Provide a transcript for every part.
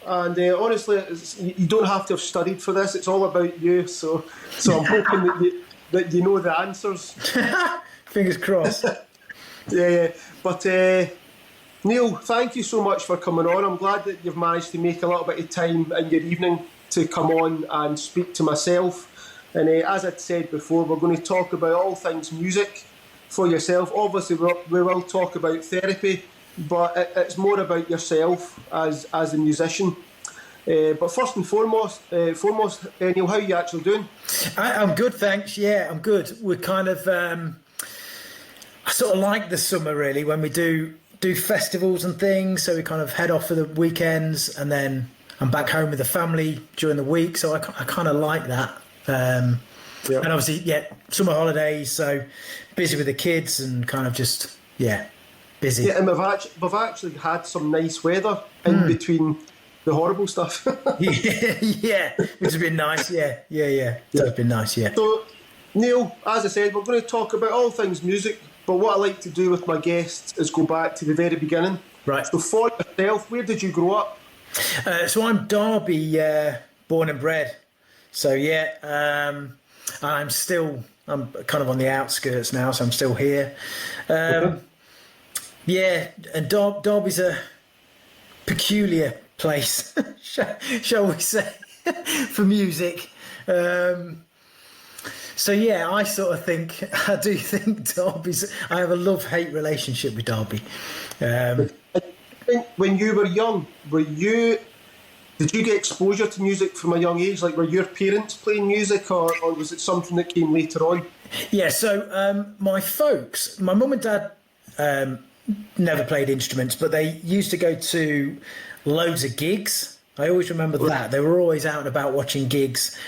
and honestly, you don't have to have studied for this. It's all about you. So I'm hoping that you know the answers. Fingers crossed. Yeah. But Neil, thank you so much for coming on. I'm glad that you've managed to make a little bit of time in your evening to come on and speak to myself. And as I'd said before, we're going to talk about all things music for yourself. Obviously, we will talk about therapy, but it's more about yourself as a musician. But first and foremost, Neil, how are you actually doing? I'm good, thanks. Yeah, I'm good. We're kind of, I sort of like the summer really when we do festivals and things. So we kind of head off for the weekends, and then I'm back home with the family during the week. So I kind of like that. And obviously, summer holidays. So busy with the kids and kind of just busy. Yeah, and we've actually had some nice weather in between the horrible stuff. yeah, which has been nice. Yeah. It's been nice. Yeah. So, Neil, as I said, we're going to talk about all things music. But what I like to do with my guests is go back to the very beginning. Right. So for yourself, where did you grow up? So I'm Derby, born and bred. So I'm kind of on the outskirts now, so I'm still here. Yeah, and Derby's a peculiar place, shall we say, for music. So I sort of think, I do think Derby's, I have a love-hate relationship with Derby. I think when you were young, did you get exposure to music from a young age? Like, were your parents playing music, or was it something that came later on? Yeah, so my mum and dad never played instruments, but they used to go to loads of gigs. I always remember that. They were always out and about watching gigs.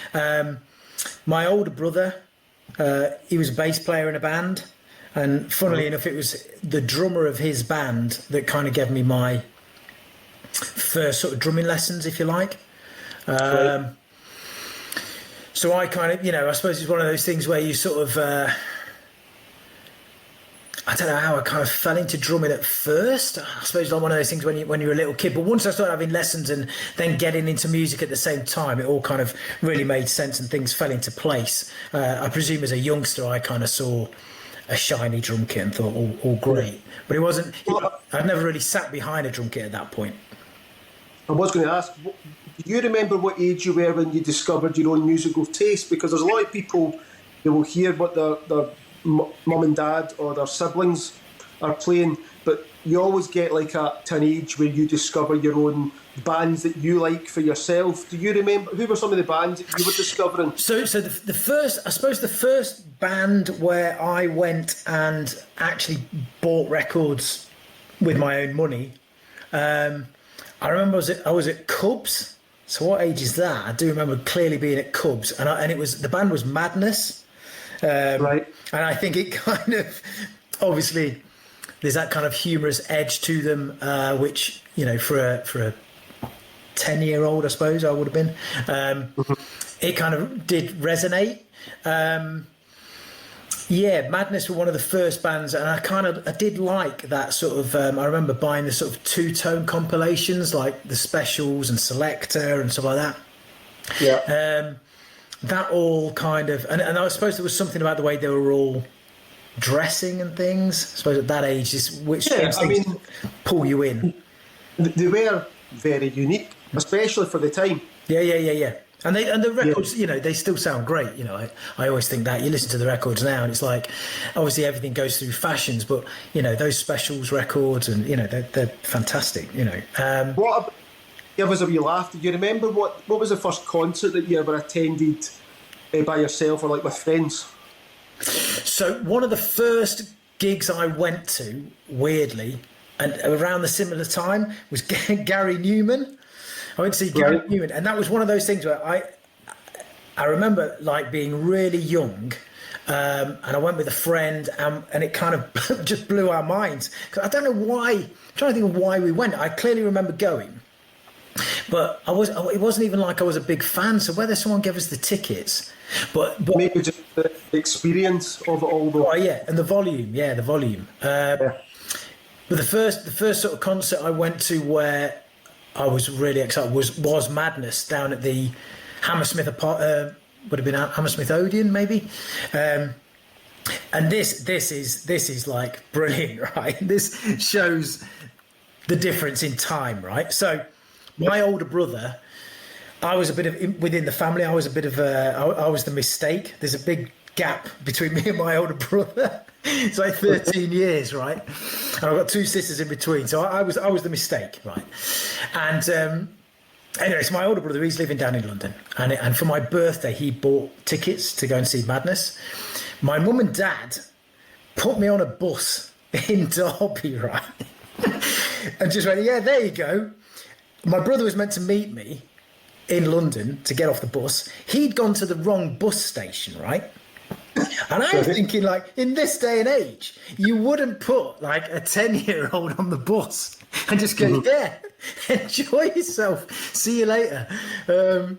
My older brother, he was a bass player in a band, and funnily enough, it was the drummer of his band that kind of gave me my first sort of drumming lessons, if you like. So I kind of, I suppose it's one of those things where you sort of, I don't know how I kind of fell into drumming at first. I suppose it's like one of those things when you're a little kid. But once I started having lessons and then getting into music at the same time, it all kind of really made sense and things fell into place. I presume as a youngster, I kind of saw a shiny drum kit and thought, all great. But it wasn't, I'd never really sat behind a drum kit at that point. I was going to ask, do you remember what age you were when you discovered your own musical taste? Because there's a lot of people who will hear what their mum and dad or their siblings are playing, but you always get like to an age where you discover your own bands that you like for yourself. Do you remember who were some of the bands that you were discovering? So the first band where I went and actually bought records with my own money, I remember I was at Cubs. So what age is that? I do remember clearly being at Cubs, and it was, the band was Madness. Right. And I think it kind of, obviously, there's that kind of humorous edge to them, which, for a 10-year-old, I suppose I would have been. It kind of did resonate. Madness were one of the first bands, and I did like that sort of. I remember buying the sort of two-tone compilations, like the Specials and Selector and stuff like that. Yeah. That all kind of, and I suppose there was something about the way they were all dressing and things. I suppose at that age, which things pull you in. They were very unique, especially for the time. Yeah. And the records, they still sound great. I always think that you listen to the records now, and it's like, obviously everything goes through fashions, but those Specials records, and they're fantastic. What about, give us a wee laugh? Do you remember what was the first concert that you ever attended by yourself or like with friends? So one of the first gigs I went to, weirdly, and around the similar time, was Gary Newman. I went to see Gary Newman, and that was one of those things where I remember like being really young, and I went with a friend, and it kind of just blew our minds. I don't know why. I'm trying to think of why we went. I clearly remember going, but it wasn't even like I was a big fan. So whether someone gave us the tickets, but maybe just the experience of it all. Though. Oh yeah, and the volume. Yeah, the volume. But the first sort of concert I went to where I was really excited was Madness down at the Hammersmith would have been Hammersmith Odeon maybe. And this is like brilliant, right? This shows the difference in time, right? So my older brother, I was a bit of within the family. I was a bit of I was the mistake. There's a big gap between me and my older brother. It's like 13 years, right? And I've got two sisters in between, so I was the mistake, right? And anyway, so my older brother, he's living down in London, and for my birthday, he bought tickets to go and see Madness. My mum and dad put me on a bus in Derby, right? And just went, yeah, there you go. My brother was meant to meet me in London to get off the bus. He'd gone to the wrong bus station, right? And I'm thinking, like, in this day and age, you wouldn't put like a 10-year-old on the bus and just go, yeah, enjoy yourself. See you later. But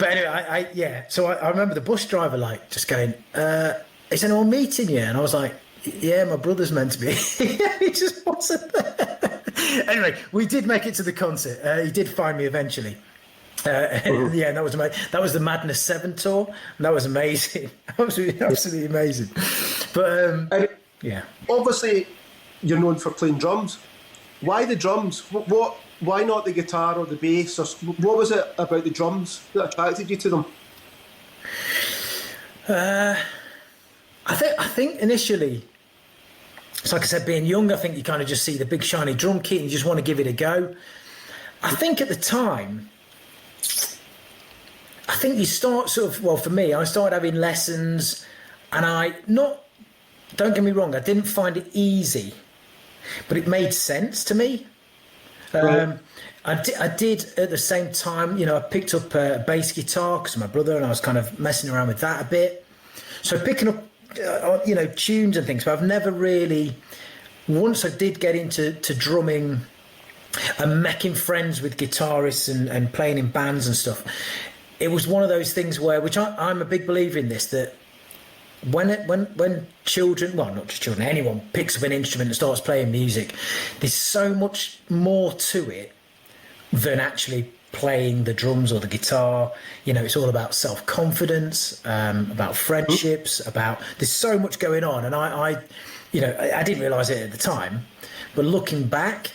anyway, so I remember the bus driver like just going, is anyone meeting you? And I was like, yeah, my brother's meant to be. He just wasn't there. Anyway, we did make it to the concert. He did find me eventually. Yeah, that was amazing. That was the Madness 7 tour, and that was amazing. Absolutely amazing. But yeah, obviously you're known for playing drums. Why the drums? Why not the guitar or the bass? Or what was it about the drums that attracted you to them? I think initially, it's like I said, being young, I think you kind of just see the big shiny drum kit and you just want to give it a go. I think at the time, I think you start for me, I started having lessons, and don't get me wrong, I didn't find it easy, but it made sense to me. Right. I did at the same time, I picked up a bass guitar because my brother, and I was kind of messing around with that a bit. So picking up, tunes and things, but I've never really, once I did get into drumming and making friends with guitarists and playing in bands and stuff, it was one of those things which I'm a big believer in this, that when children, well, not just children, anyone picks up an instrument and starts playing music, there's so much more to it than actually playing the drums or the guitar. It's all about self-confidence, about friendships, there's so much going on. And I didn't realise it at the time, but looking back,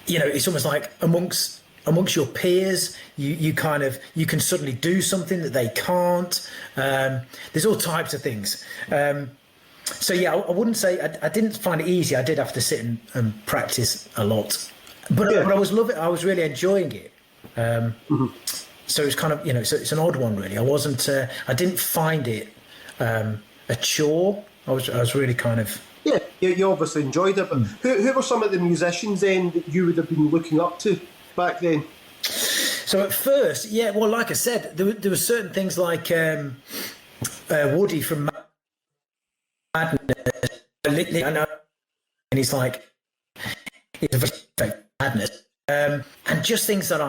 it's almost like amongst your peers, you can suddenly do something that they can't. There's all types of things. So yeah, I wouldn't say I didn't find it easy. I did have to sit and practice a lot, but I was loving it. I was really enjoying it. So it's kind of so it's an odd one really. I didn't find it a chore. I was really kind of. Yeah, you obviously enjoyed it. But who were some of the musicians then that you would have been looking up to back then? So at first, yeah, well, like I said, there were certain things like Woody from Madness, and he's like, it's a Madness, and just things that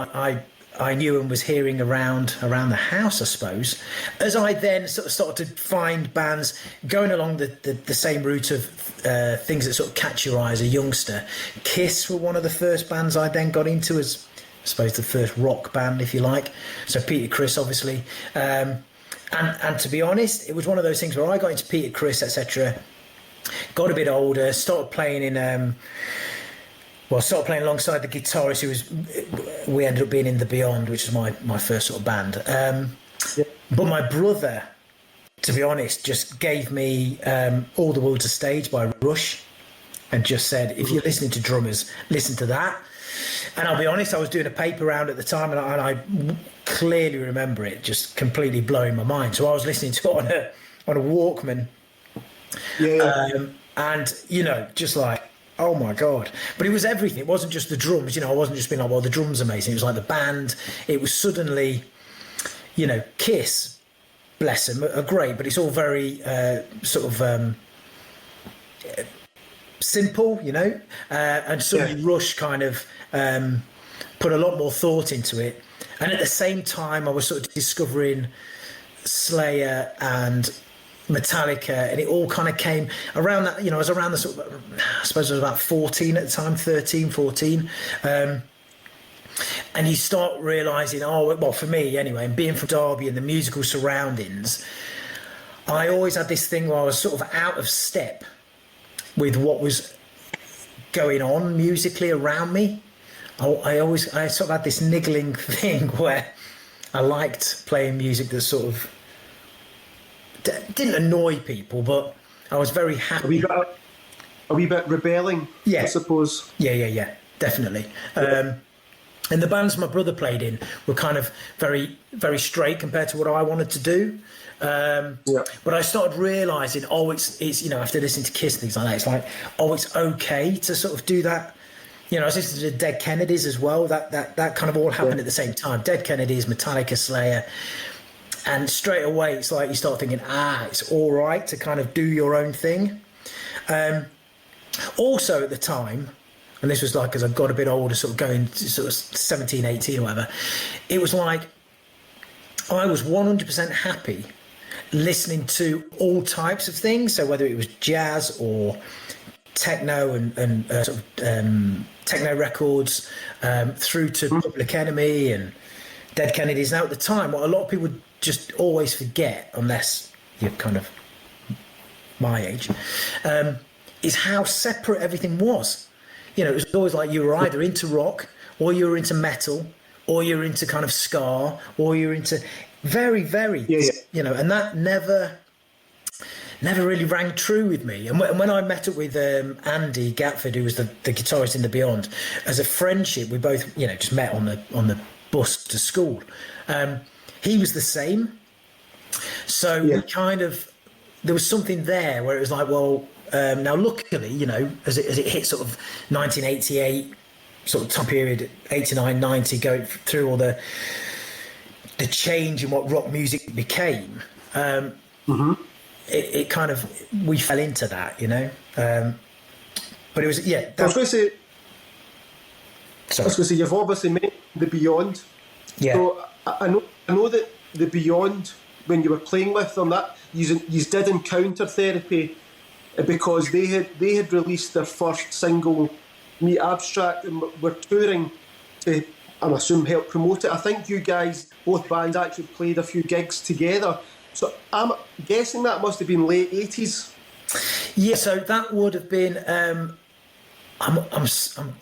I knew and was hearing around the house, I suppose. As I then sort of started to find bands going along the same route of things that sort of catch your eye as a youngster. Kiss were one of the first bands I then got into as, I suppose, the first rock band, if you like. So Peter Criss, obviously. And to be honest, it was one of those things where I got into Peter Criss, etc., got a bit older, started playing in... started playing alongside the guitarist we ended up being in The Beyond, which is my first sort of band. But my brother, to be honest, just gave me All the World's a Stage by Rush and just said, if you're listening to drummers, listen to that. And I'll be honest, I was doing a paper round at the time, and I clearly remember it just completely blowing my mind. So I was listening to it on a Walkman. Yeah. And, just like, oh my God. But it was everything. It wasn't just the drums. I wasn't just being like, well, the drums are amazing. It was like the band. It was suddenly, Kiss, bless them, are great, but it's all very simple, and suddenly Rush kind of put a lot more thought into it. And at the same time, I was sort of discovering Slayer and Metallica, and it all kind of came around that. I was around the sort of, I suppose I was about 14 at the time, 13, 14. And you start realising, oh, well, for me anyway, and being from Derby and the musical surroundings, I always had this thing where I was sort of out of step with what was going on musically around me. I sort of had this niggling thing where I liked playing music that sort of didn't annoy people, but I was very happy. A wee bit rebelling, yeah. I suppose. Yeah, definitely. Yeah. And the bands my brother played in were kind of very, very straight compared to what I wanted to do. But I started realising, it's you know, after listening to Kiss and things like that, it's like, it's okay to sort of do that. You know, I was listening to Dead Kennedys as well. That kind of all happened at the same time. Dead Kennedys, Metallica, Slayer. And straight away, it's like you start thinking, it's all right to kind of do your own thing. Also at the time, and this was like as I got a bit older, sort of going to sort of 17, 18 or whatever, it was like I was 100% happy listening to all types of things. So whether it was jazz or techno and sort of techno records, through to Public Enemy and Dead Kennedys. Now at the time, what a lot of people just always forget, unless you're kind of my age, is how separate everything was. You know, it was always like you were either into rock or you were into metal or you're into kind of ska or you're into very, very, you know, and that never really rang true with me. And when I met up with Andy Gatford, who was the guitarist in the Beyond, as a friendship, we both, you know, just met on the bus to school. He was the same. So we kind of, there was something there where it was like, well, now luckily, you know, as it hit sort of 1988, sort of time period, 89, 90, going through all the change in what rock music became, it kind of, we fell into that, you know. But it was, I was going to say, you've obviously met the Beyond. Yeah. So I know that the Beyond, when you were playing with them, that you did encounter therapy because they had released their first single, Meet Abstract, and were touring to, I assume, help promote it. I think you guys, both bands, actually played a few gigs together. So I'm guessing that must have been late 80s. Yeah, so that would have been, I'm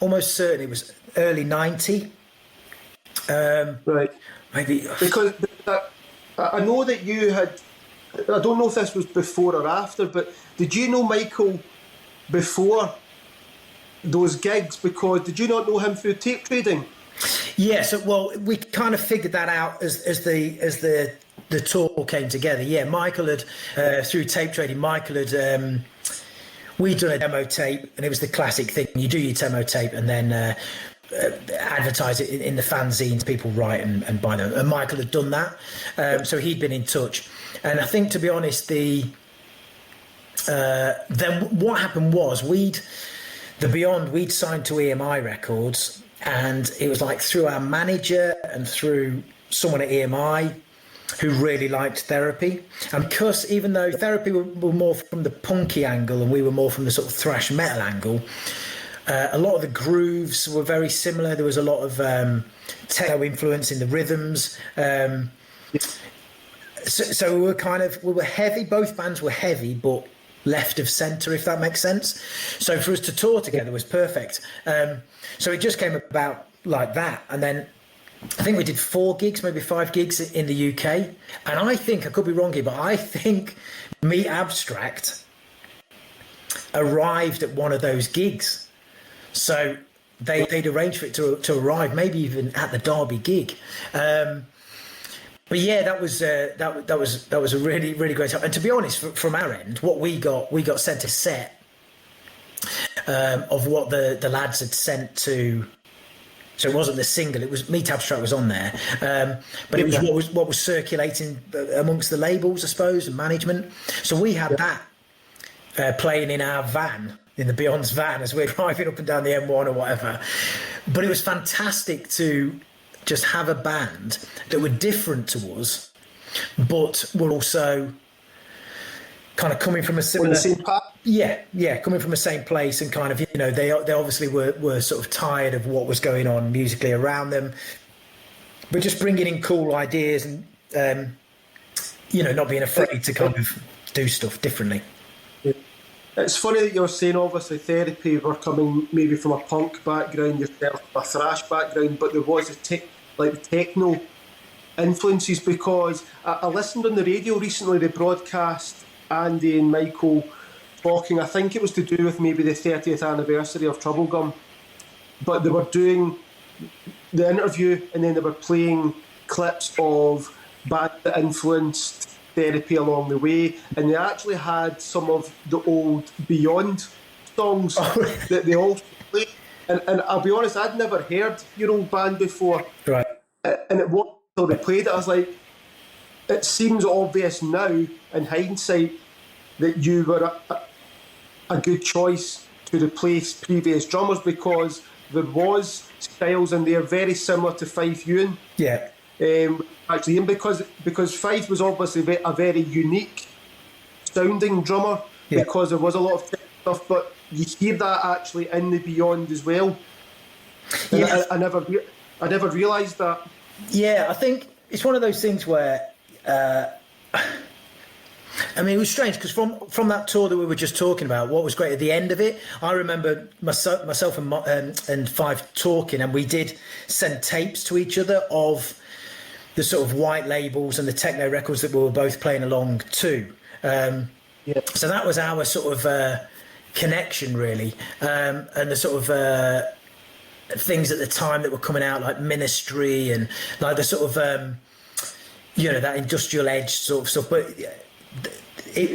almost certain it was early 90. Right. Maybe. Because I know that you had, I don't know if this was before or after, but did you know Michael before those gigs? Because did you not know him through tape trading? Yeah, so well, we kind of figured that out as the tour came together. Yeah, Michael had through tape trading. Michael had we'd done a demo tape, and it was the classic thing: you do your demo tape, and then advertise it in the fanzines. People write and buy them. And Michael had done that, so he'd been in touch. And I think, to be honest, then what happened was we'd signed to EMI Records. And it was like through our manager and through someone at EMI who really liked Therapy. And because even though Therapy were more from the punky angle and we were more from the sort of thrash metal angle, a lot of the grooves were very similar. There was a lot of techno influence in the rhythms. So we were heavy. Both bands were heavy, but left of centre, if that makes sense. So for us to tour together was perfect. So it just came about like that. And then I think we did 4 gigs, maybe 5 gigs in the UK. And I think, I could be wrong here, but I think Meet Abstract arrived at one of those gigs. So they'd arranged for it to arrive, maybe even at the Derby gig. But yeah, that was a really, really great time. And to be honest, from our end, what we got sent a set of what the lads had sent to. So it wasn't the single; it was Meet Abstract was on there, but it was what was circulating amongst the labels, I suppose, and management. So we had that playing in our van, in the Beyond's van, as we're driving up and down the M1 or whatever. But it was fantastic to just have a band that were different to us, but were also kind of coming from a On similar, the same path. yeah, coming from the same place, and kind of, you know, they obviously were sort of tired of what was going on musically around them, but just bringing in cool ideas and you know, not being afraid to kind of do stuff differently. It's funny that you're saying obviously therapy were coming maybe from a punk background, yourself a thrash background, but there was like the techno influences, because I listened on the radio recently, they broadcast Andy and Michael talking, I think it was to do with maybe the 30th anniversary of Troublegum, but they were doing the interview and then they were playing clips of bands that influenced therapy along the way, and they actually had some of the old Beyond songs that they all played, and I'll be honest, I'd never heard your old band before, Right. and it wasn't until they played it I was like, it seems obvious now in hindsight that you were a good choice to replace previous drummers, because there was styles in there very similar to Fife Ewan. Yeah. Actually, and because Fife was obviously a very unique sounding drummer, because there was a lot of stuff, but you hear that actually in the Beyond as well. Yeah. I never realised that. Yeah, I think it's one of those things where, I mean, it was strange because from that tour that we were just talking about, what was great at the end of it, I remember myself and Fife talking, and we did send tapes to each other of the sort of white labels and the techno records that we were both playing along to. So that was our sort of connection, really, and the sort of things at the time that were coming out, like Ministry and like the sort of you know, that industrial edge sort of stuff. But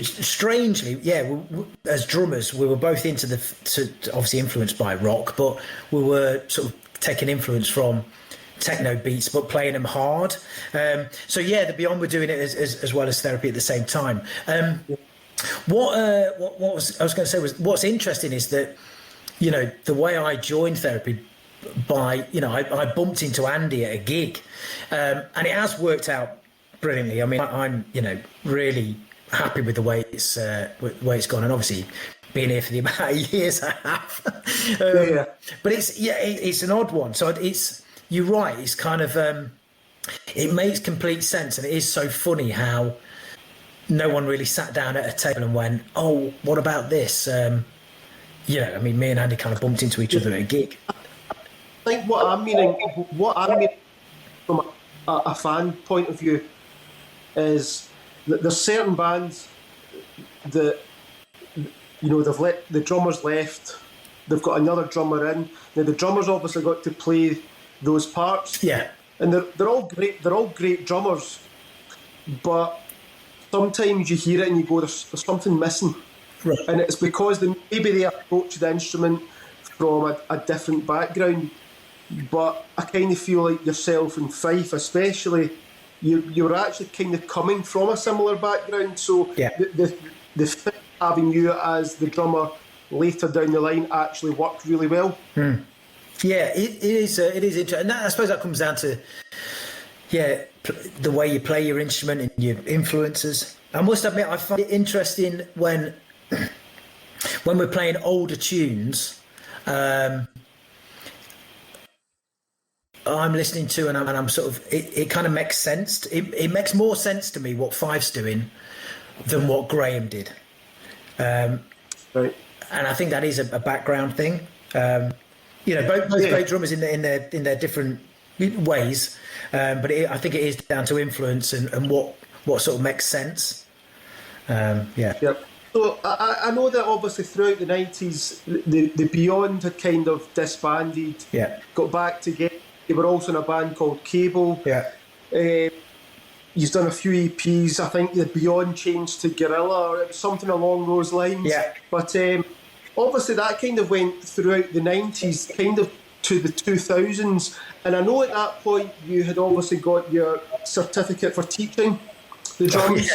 strangely, we, as drummers, we were both into obviously influenced by rock, but we were sort of taking influence from techno beats, but playing them hard. So yeah, the Beyond were doing it as well as therapy at the same time. What I was going to say was, what's interesting is that, you know, the way I joined therapy by, you know, I bumped into Andy at a gig, and it has worked out brilliantly. I mean, I'm, you know, really happy with the way it's gone, and obviously being here for the amount of years I have. But it's an odd one. So it's, you're right. It's kind of it makes complete sense, and it is so funny how no one really sat down at a table and went, "Oh, what about this?" You know, I mean, me and Andy kind of bumped into each other at a gig. I think what I'm meaning from a fan point of view is that there's certain bands that, you know, they've let the drummers left, they've got another drummer in. Now the drummer's obviously got to play those parts. Yeah. And they're all great. They're all great drummers, but sometimes you hear it and you go, "There's something missing." Right. And it's because maybe they approach the instrument from a different background. But I kind of feel like yourself and Fife, especially, you're actually kind of coming from a similar background. So the fit having you as the drummer later down the line actually worked really well. Yeah, it is interesting, and I suppose that comes down to the way you play your instrument and your influences. I must admit, I find it interesting when we're playing older tunes. I'm listening to and I'm sort of, it kind of makes sense. It makes more sense to me what Fife's doing than what Graham did. Right. And I think that is a background thing. You know, both great drummers in their different ways, but I think it is down to influence and what sort of makes sense. Yep. So I know that obviously throughout the 90s, the Beyond had kind of disbanded. Yeah. Got back together. They were also in a band called Cable. Yeah. You've done a few EPs. I think the Beyond changed to Gorilla or something along those lines. Yeah. But obviously that kind of went throughout the 90s, kind of to the 2000s. And I know at that point you had obviously got your certificate for teaching the drums.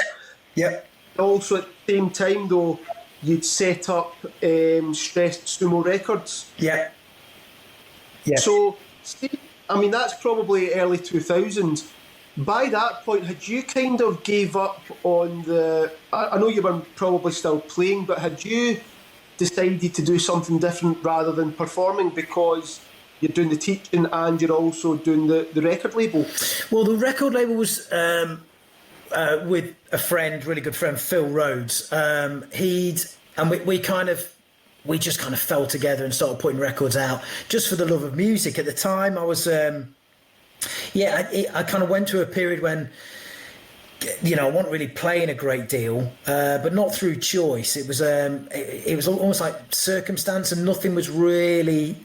Yeah. Also at the same time though, you'd set up Stressed Sumo Records. Yeah. Yeah. So, I mean, that's probably early 2000s. by that point, had you kind of gave up on the? I know you were probably still playing, but had you decided to do something different rather than performing because you're doing the teaching and you're also doing the record label? Well, the record label was with a friend, really good friend, Phil Rhodes. We just kind of fell together and started putting records out just for the love of music. At the time, I was, I kind of went through a period when, I wasn't really playing a great deal, but not through choice. It was almost like circumstance, and nothing was really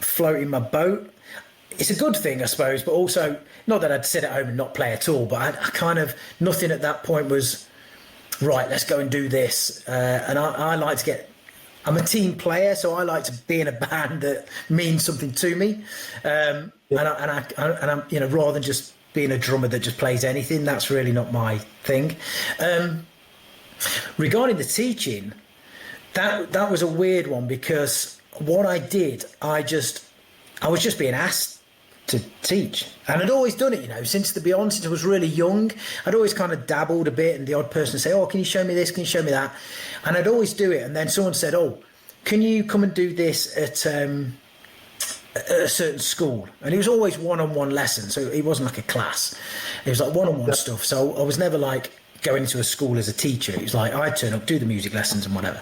floating my boat. It's a good thing, I suppose, but also not that I'd sit at home and not play at all, but I kind of, nothing at that point was right, let's go and do this. And I like to get, I'm a team player, so I like to be in a band that means something to me. And I'm, rather than just being a drummer that just plays anything, that's really not my thing. Regarding the teaching, that was a weird one, because what I did, I was just being asked to teach, and I'd always done it, since I was really young. I'd always kind of dabbled a bit, and the odd person would say, oh, can you show me this, can you show me that, and I'd always do it. And then someone said, oh, can you come and do this at a certain school? And it was always one-on-one lessons, so it wasn't like a class, it was like one-on-one stuff. So I was never like going into a school as a teacher. It was like I'd turn up, do the music lessons and whatever.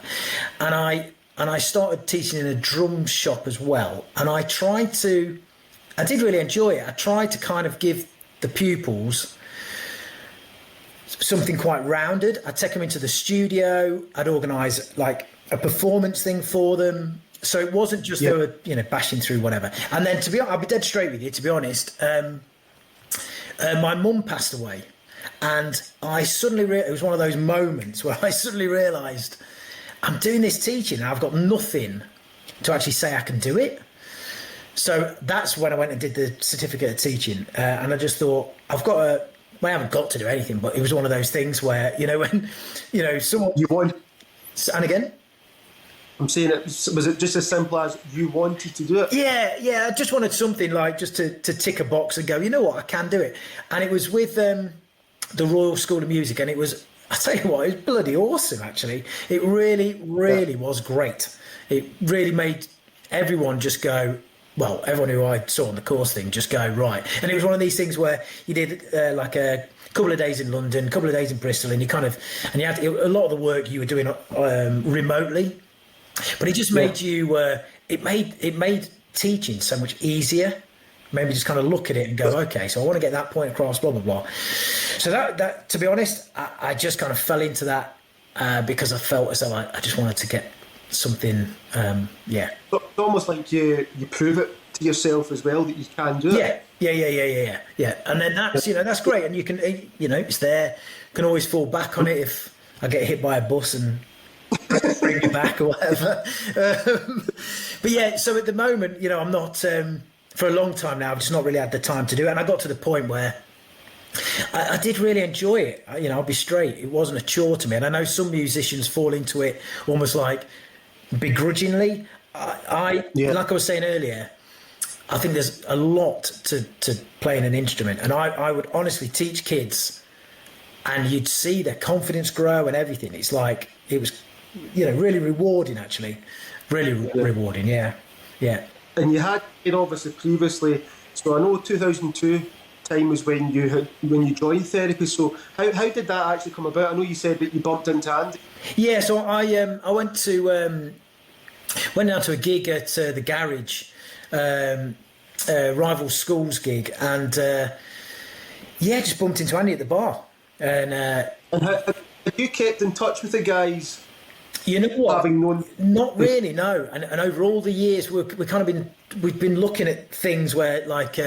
And I started teaching in a drum shop as well, and I did really enjoy it. I tried to kind of give the pupils something quite rounded. I'd take them into the studio, I'd organise like a performance thing for them. So it wasn't just they were, bashing through whatever. And then I'll be dead straight with you, to be honest, my mum passed away, and I suddenly, it was one of those moments where I suddenly realised I'm doing this teaching and I've got nothing to actually say I can do it. So that's when I went and did the certificate of teaching, and I just thought, I haven't got to do anything, but it was one of those things where, when, someone... You want... And again? I'm saying, was it just as simple as you wanted to do it? Yeah, I just wanted something like just to tick a box and go, you know what, I can do it. And it was with the Royal School of Music, and it was, I tell you what, it was bloody awesome, actually. It really, really was great. It really made everyone just go... Well, everyone who I saw on the course thing just go, right. And it was one of these things where you did like a couple of days in London, a couple of days in Bristol, and you had a lot of the work you were doing remotely, but it just made you, it made teaching so much easier. Maybe just kind of look at it and go, okay, so I want to get that point across, blah, blah, blah. So that to be honest, I just kind of fell into that because I felt as though I just wanted to get something, It's almost like you prove it to yourself as well that you can do it. Yeah. And then that's great, and you can, it's there. You can always fall back on it if I get hit by a bus and bring me back or whatever. But yeah, so at the moment, I'm not, for a long time now, I've just not really had the time to do it, and I got to the point where I did really enjoy it. I'll be straight, it wasn't a chore to me, and I know some musicians fall into it almost like begrudgingly. Like I was saying earlier, I think there's a lot to playing an instrument, and I would honestly teach kids, and you'd see their confidence grow and everything. It's like, it was, really rewarding, actually. Really rewarding, yeah. And you had, obviously previously, so I know 2002 time was when you joined therapy. So how did that actually come about? I know you said that you bumped into Andy. Yeah, so I went down to a gig at the Garage, rival schools gig, and just bumped into Andy at the bar. And have you kept in touch with the guys? You know what? Having known, not really, no. And over all the years, we've been looking at things where like.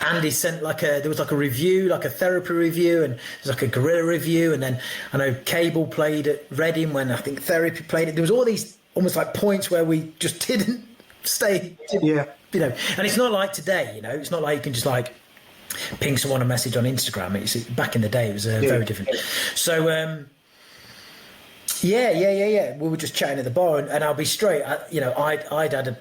Andy sent there was like a review, like a therapy review, and there's like a Gorilla review, and then I know Cable played at Reading when I think Therapy played it. There was all these almost like points where we just didn't stay. And it's not like today, it's not like you can just like ping someone a message on Instagram. It's back in the day, it was very different. So we were just chatting at the bar, and I'll be straight. I'd had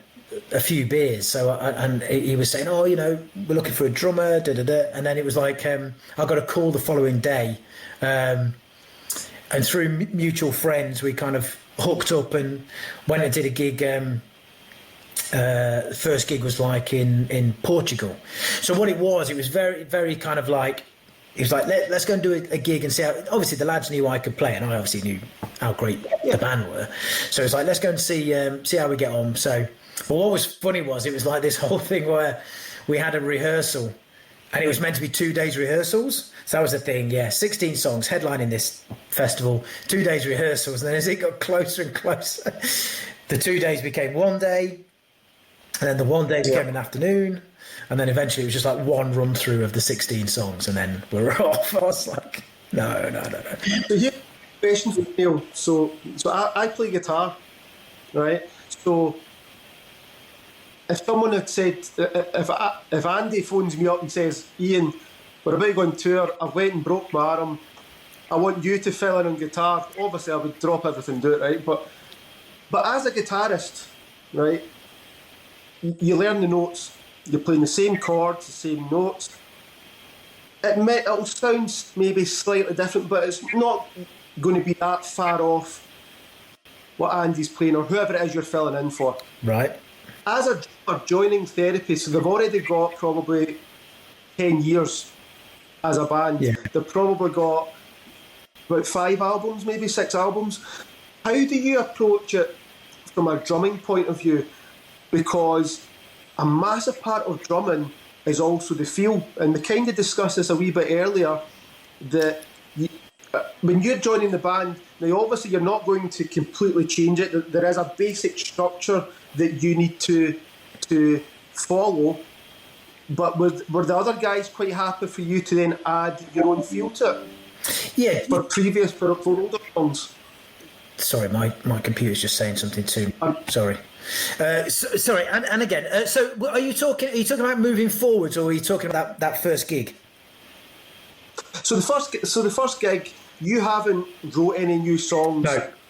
a few beers. So and he was saying, oh, we're looking for a drummer, da da da. And then it was like I got a call the following day, and through mutual friends, we kind of hooked up and went and did a gig. First gig was like in Portugal. So what it was very, very kind of like, it was like, let's go and do a gig and see how, obviously the lads knew I could play and I obviously knew how great the band were. So it's like, let's go and see how we get on. So, but what was funny was, it was like this whole thing where we had a rehearsal and it was meant to be 2 days rehearsals. So that was the thing, 16 songs headlining this festival, 2 days rehearsals. And then as it got closer and closer, the 2 days became 1 day. And then the 1 day became an afternoon. And then eventually it was just like one run through of the 16 songs and then we're off. I was like, no. So here's a question for Neil. So I play guitar, right? So if someone had said, if Andy phones me up and says, Ian, we're about to go on tour, I've went and broke my arm, I want you to fill in on guitar, obviously I would drop everything and do it, right? But as a guitarist, right, you learn the notes, you're playing the same chords, the same notes. It'll sound maybe slightly different, but it's not going to be that far off what Andy's playing or whoever it is you're filling in for. Right. As a drummer joining Therapy, so they've already got probably 10 years as a band. Yeah. They've probably got about 5 albums, maybe 6 albums. How do you approach it from a drumming point of view? Because a massive part of drumming is also the feel, and we kind of discussed this a wee bit earlier, that when you're joining the band, now obviously you're not going to completely change it. There is a basic structure that you need to follow, but were the other guys quite happy for you to then add your own feel to it? Yeah. For older songs? Sorry, my computer's just saying something too. Sorry. Sorry, and again, so are you talking about moving forwards, or are you talking about that first gig? So the first gig, you haven't wrote any new songs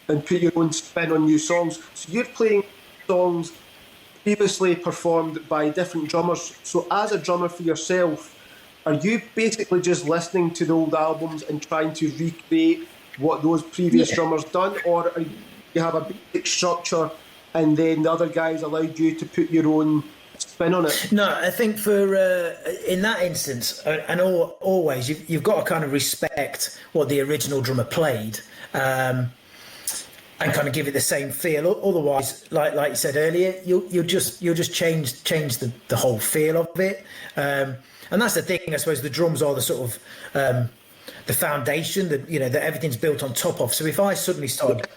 and put your own spin on new songs. So you're playing songs previously performed by different drummers. So as a drummer for yourself, are you basically just listening to the old albums and trying to recreate what those previous drummers done, or you have a basic structure and then the other guys allowed you to put your own spin on it? No, I think for in that instance, and always, you've got to kind of respect what the original drummer played, and kind of give it the same feel. Otherwise, like you said earlier, you'll just change the whole feel of it. And that's the thing, I suppose. The drums are the sort of the foundation that that everything's built on top of. So if I suddenly started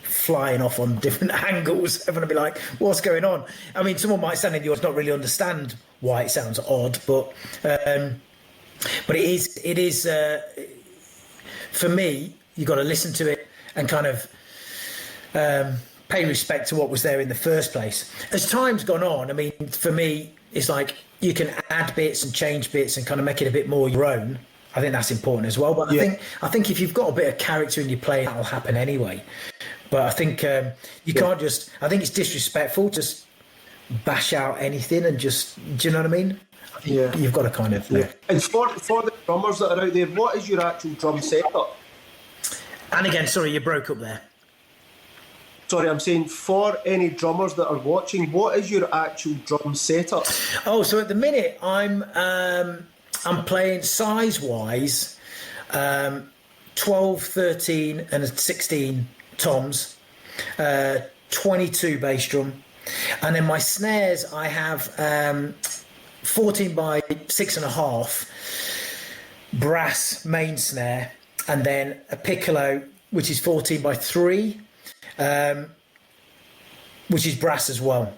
flying off on different angles, everyone will be like, what's going on? I mean, someone might stand in yours not really understand why it sounds odd, but it is for me, you've got to listen to it and kind of pay respect to what was there in the first place. As time's gone on, I mean, for me, it's like you can add bits and change bits and kind of make it a bit more your own. I think that's important as well. But I think if you've got a bit of character in your play, that'll happen anyway. But I think you can't just. I think it's disrespectful to just bash out anything and just. Do you know what I mean? You've got to kind of. And for the drummers that are out there, what is your actual drum setup? And again, sorry, you broke up there. Sorry, I'm saying for any drummers that are watching, what is your actual drum setup? Oh, so at the minute I'm playing size-wise 12, 13 and 16 toms, 22 bass drum. And then my snares, I have 14 by 6.5 brass main snare, and then a piccolo, which is 14 by 3, which is brass as well.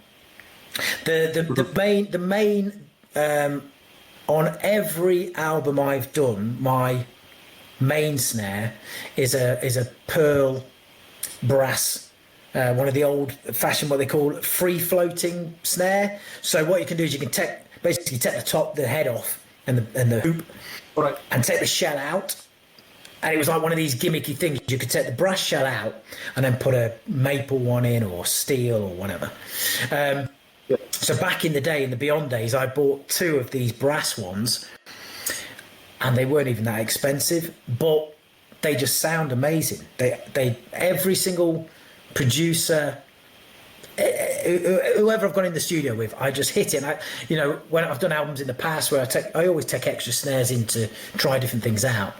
The main on every album I've done, my main snare is a pearl brass, one of the old-fashioned, what they call free-floating snare. So what you can do is you can basically take the head off and the hoop, right, and take the shell out. And it was like one of these gimmicky things. You could take the brass shell out and then put a maple one in, or steel, or whatever. Yeah. So back in the day, in the Beyond days, I bought 2 of these brass ones, and they weren't even that expensive, but they just sound amazing. They every single producer, whoever I've gone in the studio with, I just hit it. And when I've done albums in the past where I always take extra snares in to try different things out,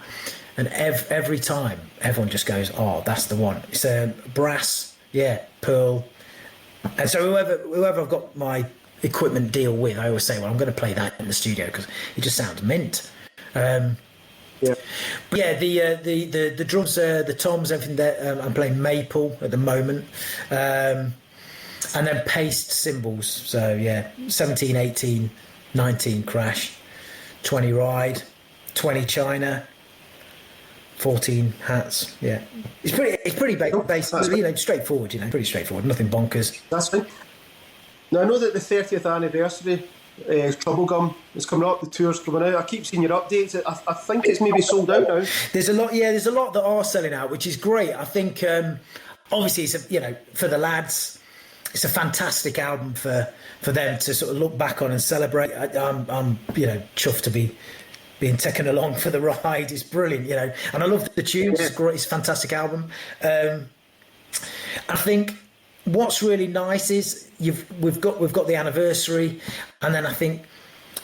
and every time everyone just goes, "Oh, that's the one." It's a brass, pearl. And so whoever I've got my equipment deal with, I always say, "Well, I'm going to play that in the studio because it just sounds mint." The drums, the toms, everything there. I'm playing maple at the moment, and then paste cymbals. So 17, 18, 19 crash, 20 ride, 20 China, 14 hats. Yeah, it's pretty basic, straightforward. Pretty straightforward. Nothing bonkers. That's fine. Now, I know that the 30th anniversary Troublegum is coming up. The tour's coming out. I keep seeing your updates. I think it's maybe sold out now. There's a lot. Yeah, there's a lot that are selling out, which is great. I think obviously it's for the lads, it's a fantastic album for them to sort of look back on and celebrate. I'm chuffed to be being taken along for the ride. It's brilliant, and I love the tunes. It's great. It's a fantastic album. I think what's really nice is we've got the anniversary, and then I think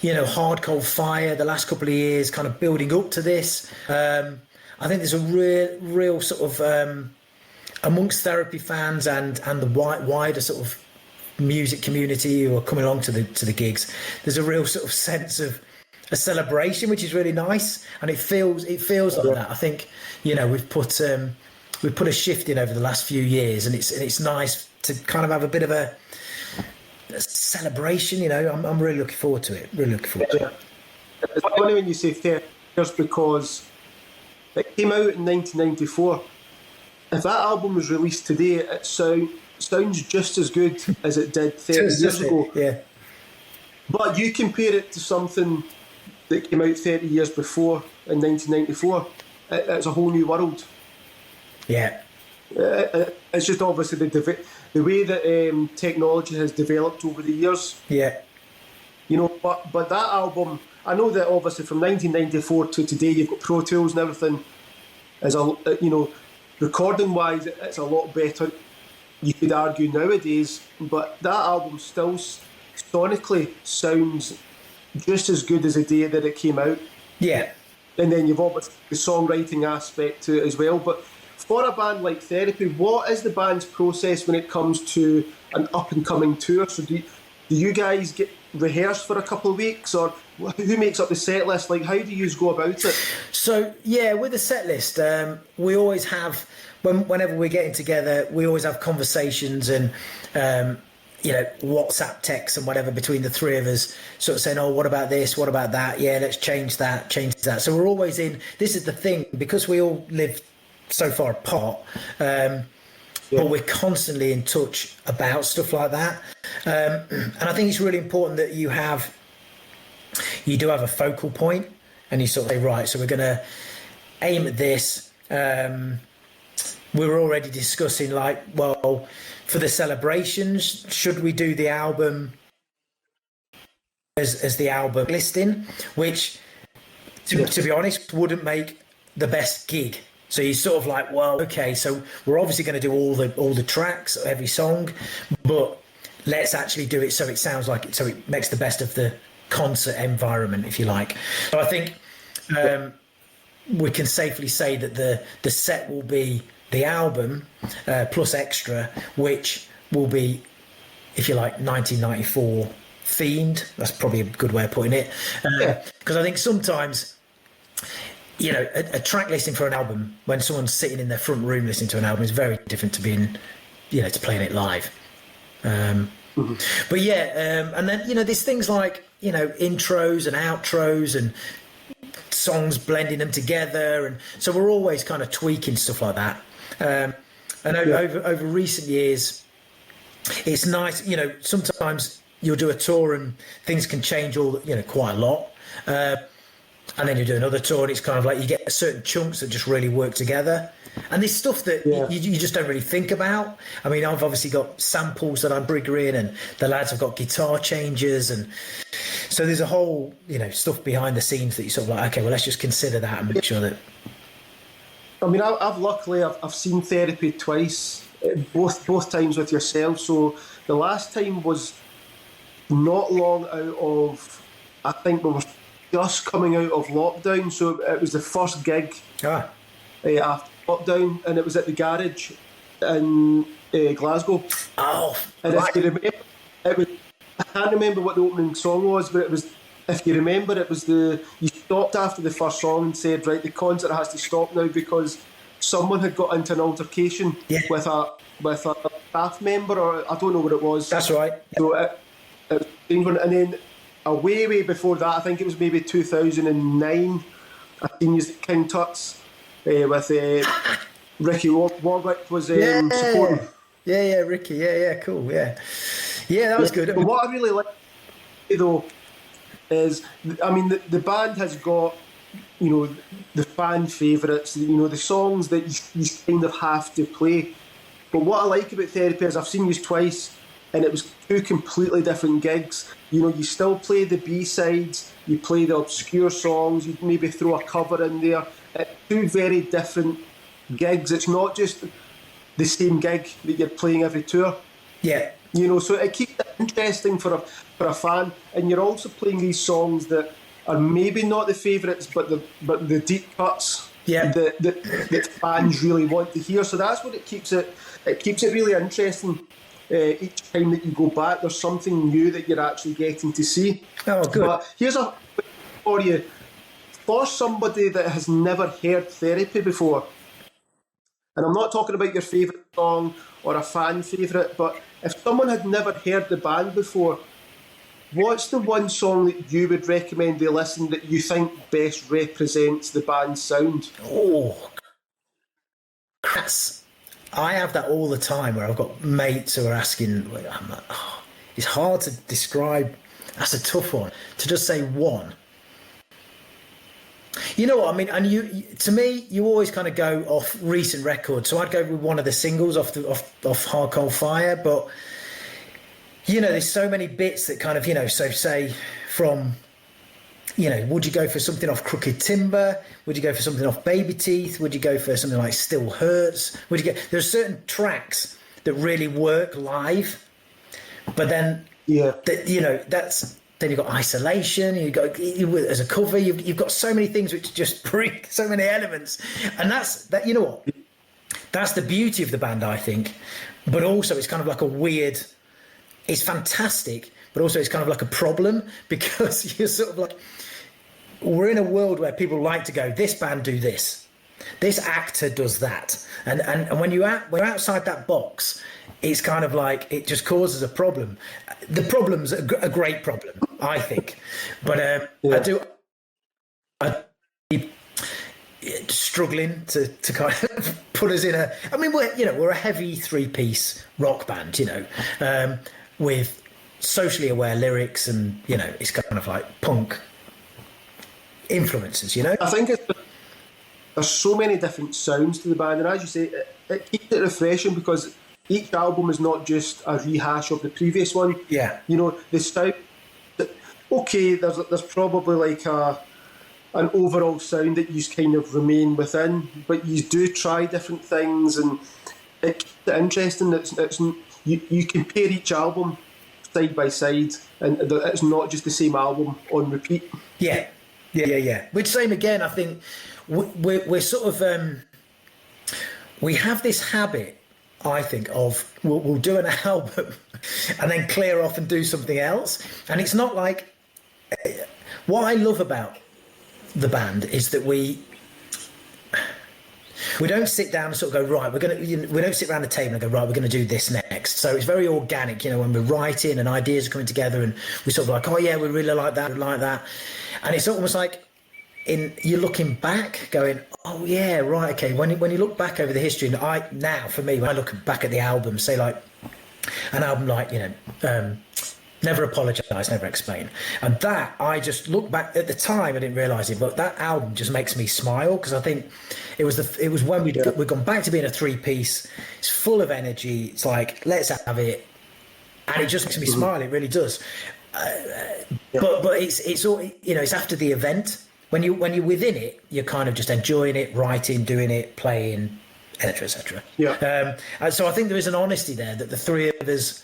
Hard Cold Fire the last couple of years kind of building up to this. I think there's a real sort of amongst therapy fans and the wider sort of music community who are coming along to the gigs. There's a real sort of sense of a celebration, which is really nice, and it feels like that. I think we've put a shift in over the last few years, and it's nice to kind of have a bit of a celebration. I'm really looking forward to it. It's funny when you say 30 years because it came out in 1994. If that album was released today, it sounds just as good as it did 30 years ago. Yeah. But you compare it to something that came out 30 years before in 1994, it's a whole new world. Yeah. It's just obviously the way that technology has developed over the years. Yeah. But that album, I know that obviously from 1994 to today, you've got Pro Tools and everything. Recording wise, it's a lot better. You could argue nowadays, but that album still sonically sounds just as good as the day that it came out. Yeah. And then you've obviously the songwriting aspect to it as well. But for a band like Therapy, what is the band's process when it comes to an up-and-coming tour? So do you guys get rehearsed for a couple of weeks, or who makes up the set list? Like, how do you go about it? So, with the set list, we always have, whenever we're getting together, we always have conversations and, WhatsApp texts and whatever between the three of us, sort of saying, oh, what about this? What about that? Yeah, let's change that. So we're always this is the thing, because we all live so far apart, but we're constantly in touch about stuff like that. And I think it's really important that you do have a focal point, and you sort of say, right, so we're going to aim at this. We were already discussing, like, well, for the celebrations, should we do the album as the album listing, which, to be honest, wouldn't make the best gig. So you're sort of like, well, okay, so we're obviously going to do all the tracks, every song, but let's actually do it so it sounds like it, so it makes the best of the concert environment, if you like. So I think we can safely say that the set will be the album plus extra, which will be, if you like, 1994 themed. That's probably a good way of putting it. Because I think sometimes, a track listing for an album, when someone's sitting in their front room listening to an album, is very different to being, to playing it live. But and then, there's things like, intros and outros and songs, blending them together. And so we're always kind of tweaking stuff like that. And over recent years, it's nice, sometimes you'll do a tour and things can change quite a lot. And then you do another tour and it's kind of like you get certain chunks that just really work together. And there's stuff that Yeah. you just don't really think about. I mean, I've obviously got samples that I'm briggering, and the lads have got guitar changes, and so there's a whole, stuff behind the scenes that you sort of like, okay, well, let's just consider that and make sure that. I mean, I've seen Therapy twice, both times with yourself. So the last time was not long out of, I think we were just coming out of lockdown. So it was the first gig after lockdown, and it was at the garage in Glasgow. Oh, And right. if you remember, it was, I can't remember what the opening song was, but it was, if you remember, it was you stopped after the first song and said, right, the concert has to stop now because someone had got into an altercation with a staff member, or I don't know what it was. That's right. So it was dangerous. And then way before that, I think it was maybe 2009, I seen you at King Tut's with Ricky Warwick was supporting. Yeah, Ricky. Yeah, cool. Yeah, that was good. But what I really like, though, is, I mean, the band has got, the fan favourites, the songs that you kind of have to play. But what I like about Therapy is I've seen you twice, and it was two completely different gigs. You still play the B-sides, you play the obscure songs, you maybe throw a cover in there. It's two very different gigs. It's not just the same gig that you're playing every tour. Yeah. So it keeps it interesting for a fan, and you're also playing these songs that are maybe not the favourites, but the deep cuts that fans really want to hear. So that's what it keeps it really interesting. Each time that you go back, there's something new that you're actually getting to see. Oh, good. But here's a for you, for somebody that has never heard Therapy before. And I'm not talking about your favourite song or a fan favourite, but if someone had never heard the band before, what's the one song that you would recommend they listen that you think best represents the band's sound? Oh, I have that all the time where I've got mates who are asking, I'm like, it's hard to describe. That's a tough one. To just say one. You know what I mean? And to me, you always kind of go off recent records. So I'd go with one of the singles off Hard Cold Fire. But, there's so many bits that kind of, so say from, would you go for something off Crooked Timber? Would you go for something off Baby Teeth? Would you go for something like Still Hurts? There's certain tracks that really work live. But then, then you've got Isolation, you've got, as a cover, you've got so many things which just bring so many elements. And that's the beauty of the band, I think. But also it's kind of like a weird, it's fantastic, but also it's kind of like a problem, because you're sort of like, we're in a world where people like to go, this band do this actor does that. And when we're outside that box, it's kind of like, it just causes a problem. The problem's a great problem, I think. But I keep struggling to kind of put us in a, I mean, we're a heavy 3-piece rock band, with socially aware lyrics, and, it's kind of like punk influences, I think there's so many different sounds to the band, and as you say, it keeps it refreshing, because each album is not just a rehash of the previous one. Yeah. The sound, okay, there's probably like an overall sound that you kind of remain within, but you do try different things, and it keeps it interesting. You compare each album side by side, and it's not just the same album on repeat. Yeah. Which, same again, I think we're sort of we have this habit, I think, of we'll do an album and then clear off and do something else. And it's not like, what I love about the band is that we don't sit down and sort of go, right, we don't sit around the table and go, right, we're going to do this next. So it's very organic, when we're writing and ideas are coming together, and we sort of like, oh yeah, we really like that, and it's almost like you're looking back, going, oh yeah, right, okay. When you look back over the history, and for me, when I look back at the album, say like an album like Never apologise, never explain. And that, I just look back at the time, I didn't realise it, but that album just makes me smile, because I think it was when we'd gone back to being a three-piece. It's full of energy. It's like, let's have it, and it just makes me smile. It really does. But it's all, you know, it's after the event. When you're within it, you're kind of just enjoying it, writing, doing it, playing, etc., etc. Yeah. And so I think there is an honesty there that the three of us.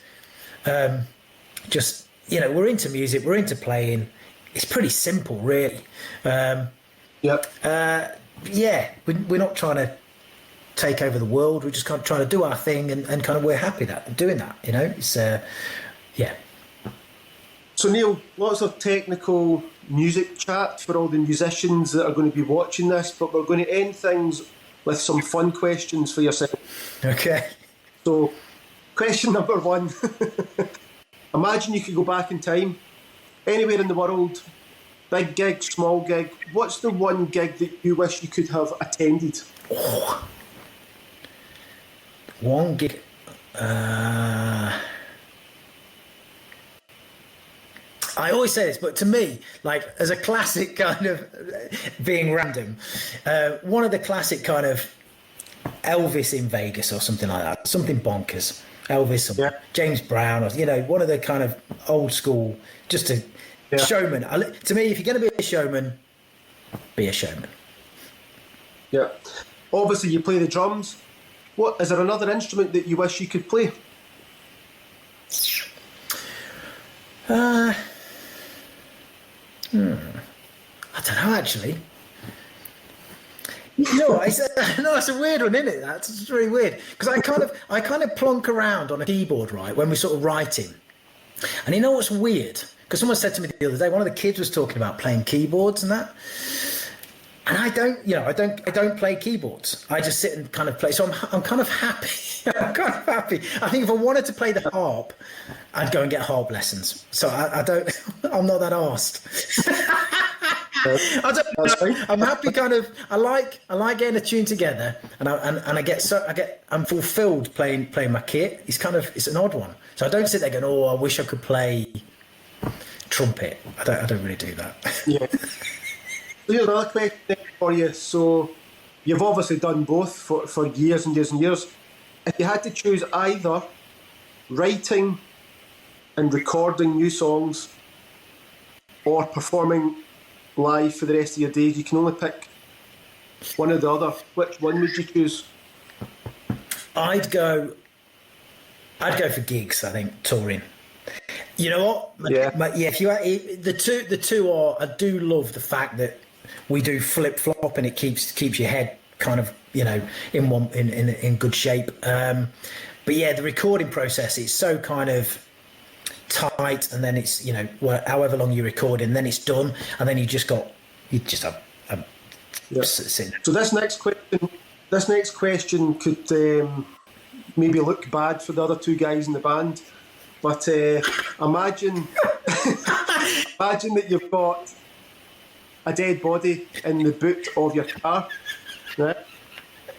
Just, you know, we're into music, we're into playing. It's pretty simple, really. We're not trying to take over the world. We're just kind of trying to do our thing, and kind of we're happy doing that. You know, it's yeah. So Neil, lots of technical music chat for all the musicians that are going to be watching this, but we're going to end things with some fun questions for yourself. Okay. So, question number one. Imagine you could go back in time, anywhere in the world, big gig, small gig. What's the one gig that you wish you could have attended? Oh. One gig. I always say this, but to me, like, as a classic kind of being random, one of the classic kind of Elvis in Vegas or something like that, something bonkers. Elvis or James Brown, or, you know, one of the kind of old school, just a showman. To me, if you're going to be a showman, be a showman. Yeah. Obviously, you play the drums. What is there another instrument that you wish you could play? I don't know, actually. No, it's a weird one, isn't it? That's really weird, because I kind of plonk around on a keyboard, right, when we're sort of writing. And you know what's weird? Because someone said to me the other day, one of the kids was talking about playing keyboards and that. And I don't play keyboards. I just sit and kind of play. So I'm kind of happy. I'm kind of happy. I think if I wanted to play the harp, I'd go and get harp lessons. So I'm not that arsed. I'm happy. Kind of. I like getting a tune together, and I'm fulfilled playing my kit. It's an odd one. So I don't sit there going, oh, I wish I could play trumpet. I don't really do that. Yeah. Here's another question for you. So you've obviously done both for years and years and years. If you had to choose either writing and recording new songs or performing live for the rest of your days, you can only pick one or the other. Which one would you choose? I'd go for gigs. I think touring. You know what? If you the two are. I do love the fact that we do flip flop, and it keeps your head kind of, you know, in good shape. But yeah, the recording process is so kind of tight, and then it's, you know, however long you record, and then it's done, and then you just have. So this next question could maybe look bad for the other two guys in the band, but imagine that you've got a dead body in the boot of your car, right?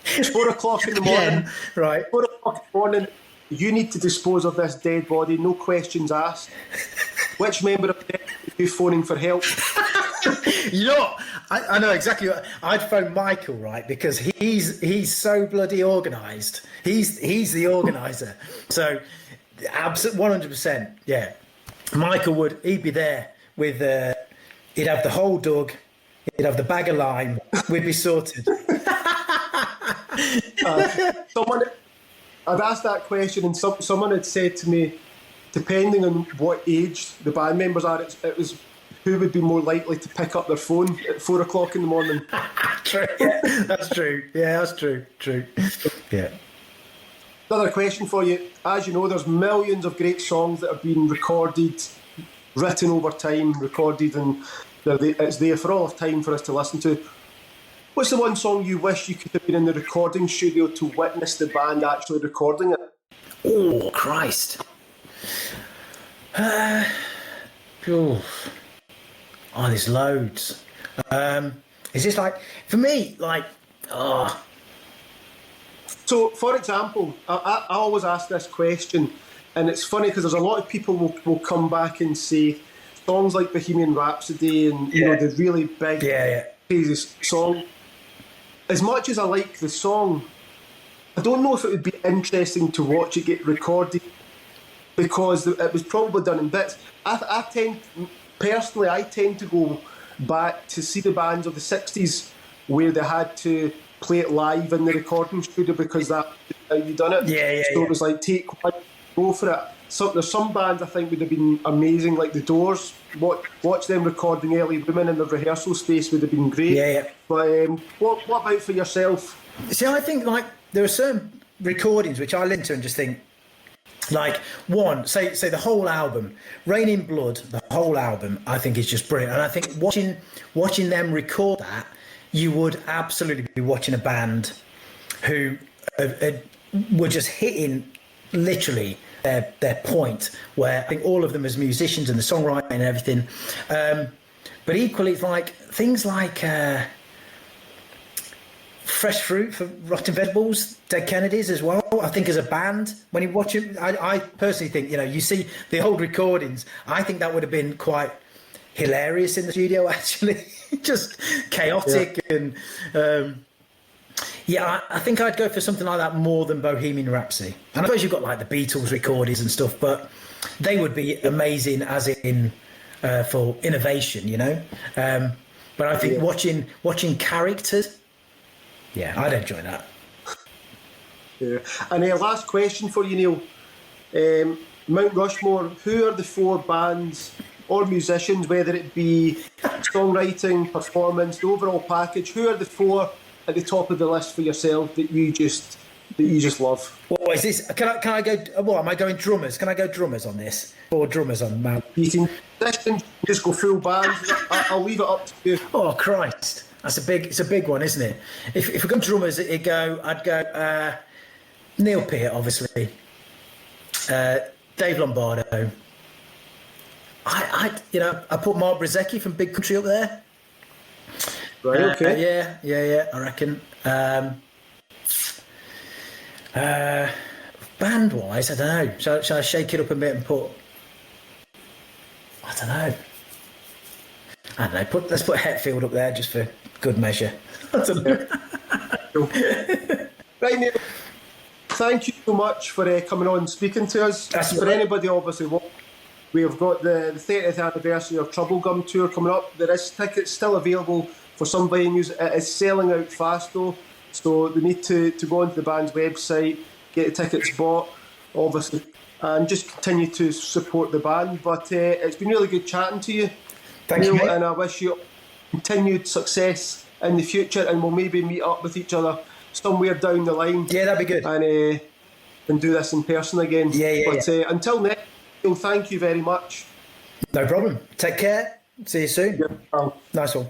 It's 4 o'clock in the morning. Yeah, right. 4 o'clock in the morning. You need to dispose of this dead body, no questions asked. Which member of the dead are you phoning for help? You know what? I know exactly what I'd phone Michael, right? Because he's so bloody organised. He's the organiser. So, absolutely 100%. Yeah, Michael he'd be there with. He'd have the whole dug. He'd have the bag of lime. We'd be sorted. I'd asked that question, and someone had said to me, depending on what age the band members are, it was who would be more likely to pick up their phone at 4 o'clock in the morning. True. Yeah, that's true. Yeah, that's true. True. Yeah. Another question for you. As you know, there's millions of great songs that have been recorded, written over time, recorded, and it's there for all of time for us to listen to. What's the one song you wish you could have been in the recording studio to witness the band actually recording it? Oh, Christ. There's loads. It's just like, for me, like, So, for example, I always ask this question, and it's funny because there's a lot of people will come back and say songs like Bohemian Rhapsody and the really big, crazy song. As much as I like the song, I don't know if it would be interesting to watch it get recorded because it was probably done in bits. I tend to go back to see the bands of the 60s where they had to play it live in the recording studio because that's how you done it. So it was like, take one, go for it. So there's some bands I think would have been amazing, like The Doors. Watch them recording Early Women in the rehearsal space would have been great. But what about for yourself? See, I think like there are certain recordings which I listen to and just think, like one, say the whole album, Rain in Blood, the whole album, I think is just brilliant. And I think watching them record that, you would absolutely be watching a band who were just hitting literally their point, where I think all of them as musicians and the songwriting and everything. But equally, it's like things like Fresh Fruit for Rotten Vegetables, Dead Kennedys as well. I think as a band, when you watch it, I personally think, you see the old recordings, I think that would have been quite hilarious in the studio, actually. Just chaotic and I think I'd go for something like that more than Bohemian Rhapsody. And I suppose you've got like the Beatles recordings and stuff, but they would be amazing as in for innovation, but I think watching characters, I'd enjoy that. And last question for you, Neil. Mount Rushmore, who are the 4 bands or musicians, whether it be songwriting, performance, the overall package, who are the 4 at the top of the list for yourself that you just love? What is this? Can I go? What am I going drummers? Can I go drummers on this? 4 drummers on Mount? You can just go full band. I'll leave it up to you. Oh Christ, it's a big one, isn't it? If we go drummers, I'd go Neil Peart, obviously, Dave Lombardo. I put Mark Brzezicki from Big Country up there. Right, okay. I reckon. Band-wise, I don't know. Shall I shake it up a bit and put... I don't know. Let's put Hetfield up there just for good measure. I don't know. Right, Neil. Thank you so much for coming on and speaking to us. For anybody, obviously, we've got the 30th anniversary of Troublegum tour coming up. There is tickets still available for some venues. It is selling out fast though, so they need to go onto the band's website, get the tickets bought, obviously, and just continue to support the band. But it's been really good chatting to you, Thank you, mate. And I wish you continued success in the future, and we'll maybe meet up with each other somewhere down the line. Yeah, that'd be good. And do this in person again. But until next, thank you very much. No problem. Take care. See you soon. Yeah. Nice one.